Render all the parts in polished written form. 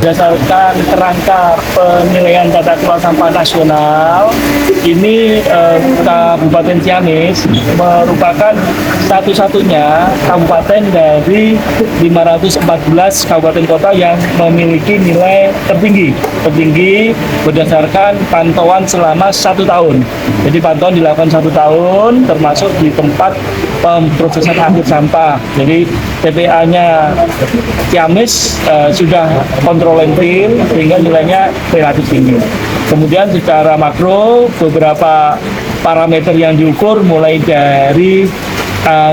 berdasarkan kerangka penilaian tata kelola sampah nasional, ini Kabupaten Ciamis merupakan satu-satunya kabupaten dari 514 kabupaten kota yang memiliki nilai tertinggi berdasarkan pantauan selama 1 tahun. Jadi pantauan dilakukan 1 tahun, termasuk di tempat pemrosesan akhir sampah. Jadi TPA-nya Ciamis sudah kontrol landfill sehingga nilainya relatif tinggi. Kemudian secara makro beberapa parameter yang diukur mulai dari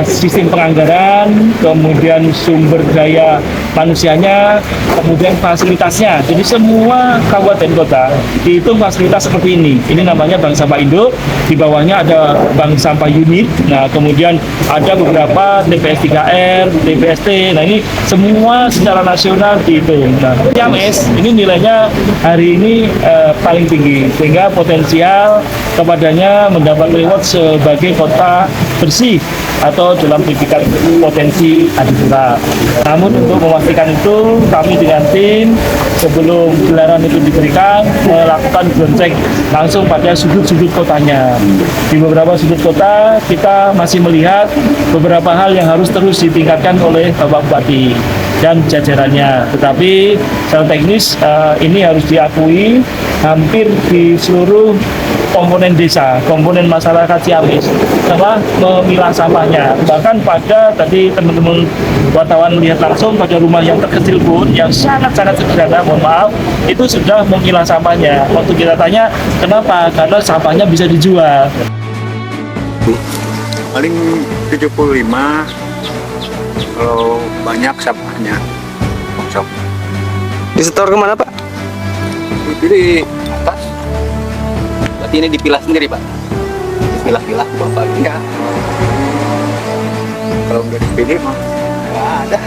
sistem penganggaran, kemudian sumber daya manusianya, kemudian fasilitasnya. Jadi semua kabupaten kota itu fasilitas seperti ini. Ini namanya bank sampah induk. Di bawahnya ada bank sampah unit. Nah, kemudian ada beberapa TPS 3R, TPST. Nah, ini semua secara nasional dihitung. Nah, Ciamis ini nilainya hari ini paling tinggi, sehingga potensial kepadanya mendapat reward sebagai kota bersih atau dalam predikat potensi adipura. Namun untuk memastikan itu, kami dengan tim sebelum gelaran itu diberikan melakukan ground check langsung pada sudut-sudut kotanya. Di beberapa sudut kota kita masih melihat beberapa hal yang harus terus ditingkatkan oleh Bapak Bupati dan jajarannya. Tetapi secara teknis ini harus diakui hampir di seluruh komponen desa, komponen masyarakat Ciamis telah memilah sampahnya. Bahkan pada tadi teman-teman wartawan melihat langsung pada rumah yang terkecil pun, yang sangat-sangat sederhana, mohon maaf, itu sudah memilah sampahnya. Waktu kita tanya, kenapa? Karena sampahnya bisa dijual. Paling 75 kalau banyak sampahnya. Disetor kemana, Pak? Itu di atas. Berarti ini dipilah sendiri, Pak? Dipilah-pilah Bapak. Iya. Kalau nggak dipilih mah nggak ada.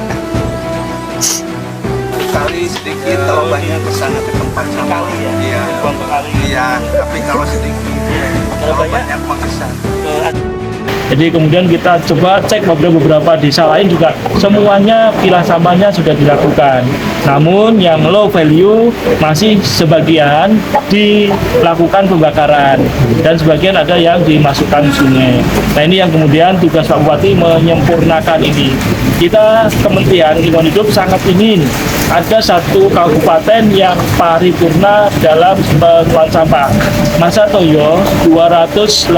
Sekali sedikit, kalau banyak kesana ke tempat sekali ya. Iya. Iya. Tapi kalau sedikit, kalau banyak mah kesana. Jadi kemudian kita coba cek beberapa desa lain juga semuanya pilah sampahnya sudah dilakukan. Namun yang low value masih sebagian dilakukan pembakaran dan sebagian ada yang dimasukkan sungai. Nah, ini yang kemudian tugas Pak Bupati menyempurnakan ini. Kita Kementerian Lingkungan Hidup sangat ingin ada satu kabupaten yang paripurna dalam pengelolaan sampah. Masa toyo 287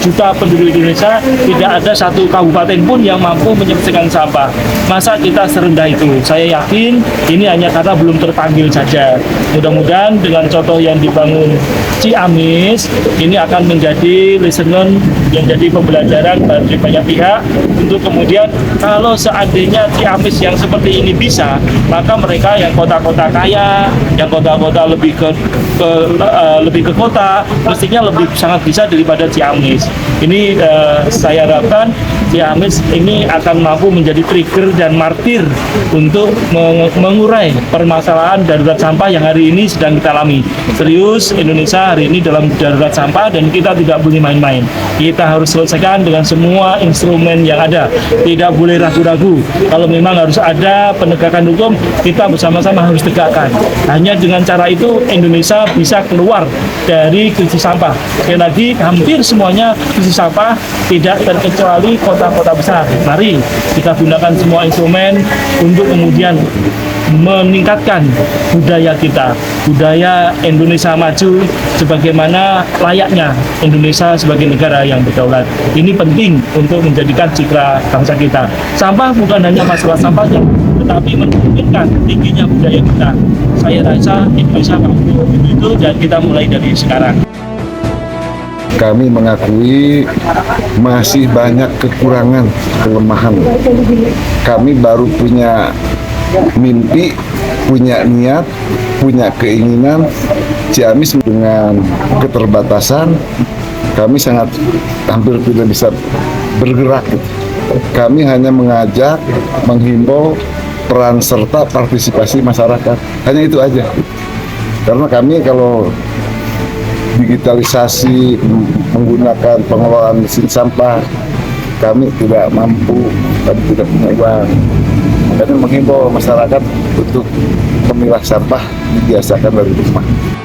juta penduduk Indonesia tidak ada satu kabupaten pun yang mampu menyelesaikan sampah. Masa kita serendah itu? Saya yakin ini hanya karena belum terpanggil saja. Mudah-mudahan dengan contoh yang dibangun Ciamis ini akan menjadi lesson yang jadi pembelajaran bagi banyak pihak untuk kemudian kalau seandainya Ciamis yang seperti ini bisa, maka mereka yang kota-kota kaya, yang kota-kota lebih ke kota, mestinya lebih sangat bisa daripada Ciamis. Ini saya harapkan Ciamis ini akan mampu menjadi trigger dan martir untuk mengurai permasalahan darurat sampah yang hari ini sedang kita alami. Serius, Indonesia hari ini dalam darurat sampah dan kita tidak boleh main-main. Kita harus selesaikan dengan semua instrumen yang ada. Tidak boleh ragu-ragu. Kalau memang harus ada penegakan hukum, kita bersama-sama harus tegakkan. Hanya dengan cara itu Indonesia bisa keluar dari krisis sampah. Sekali lagi, hampir semuanya krisis sampah, tidak terkecuali kota-kota besar. Mari kita gunakan semua instrumen untuk kemudian meningkatkan budaya kita, budaya Indonesia maju sebagaimana layaknya Indonesia sebagai negara yang berdaulat. Ini penting untuk menjadikan citra bangsa kita. Sampah bukan hanya masalah sampahnya, tetapi menunjukkan tingginya budaya kita. Saya rasa Indonesia mampu itu dan kita mulai dari sekarang. Kami mengakui masih banyak kekurangan, kelemahan. Kami baru punya mimpi, punya niat, punya keinginan. Ciamis dengan keterbatasan, kami sangat hampir tidak bisa bergerak. Kami hanya mengajak, menghimbau peran serta partisipasi masyarakat. Hanya itu aja. Karena kami kalau digitalisasi menggunakan pengelolaan mesin sampah, kami tidak mampu, kami tidak punya uang. Kami menghimbau masyarakat untuk memilah sampah dibiasakan dari rumah.